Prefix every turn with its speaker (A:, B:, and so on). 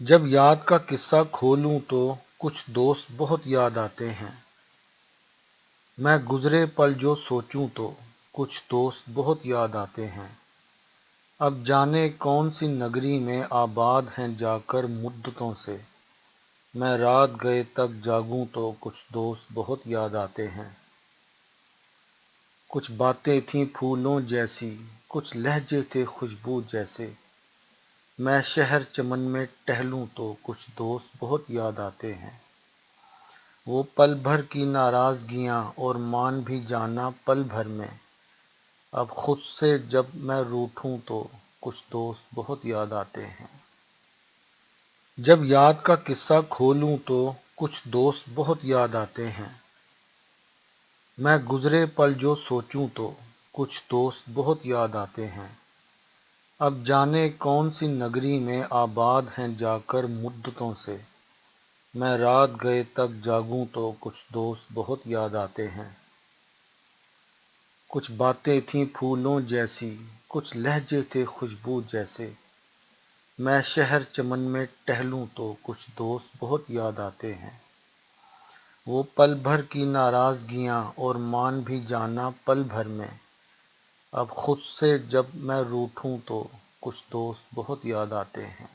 A: جب یاد کا قصہ کھولوں تو کچھ دوست بہت یاد آتے ہیں۔ میں گزرے پل جو سوچوں تو کچھ دوست بہت یاد آتے ہیں۔ اب جانے کون سی نگری میں آباد ہیں جا کر مدتوں سے، میں رات گئے تک جاگوں تو کچھ دوست بہت یاد آتے ہیں۔ کچھ باتیں تھیں پھولوں جیسی، کچھ لہجے تھے خوشبو جیسے، میں شہر چمن میں ٹہلوں تو کچھ دوست بہت یاد آتے ہیں۔ وہ پل بھر کی ناراضگیاں اور مان بھی جانا پل بھر میں، اب خود سے جب میں روٹھوں تو کچھ دوست بہت یاد آتے ہیں۔ جب یاد کا قصہ کھولوں تو کچھ دوست بہت یاد آتے ہیں۔ میں گزرے پل جو سوچوں تو کچھ دوست بہت یاد آتے ہیں۔ اب جانے کون سی نگری میں آباد ہیں جا کر مدتوں سے، میں رات گئے تک جاگوں تو کچھ دوست بہت یاد آتے ہیں۔ کچھ باتیں تھیں پھولوں جیسی، کچھ لہجے تھے خوشبو جیسے، میں شہر چمن میں ٹہلوں تو کچھ دوست بہت یاد آتے ہیں۔ وہ پل بھر کی ناراضگیاں اور مان بھی جانا پل بھر میں، اب خود سے جب میں روٹھوں تو کچھ دوست بہت یاد آتے ہیں۔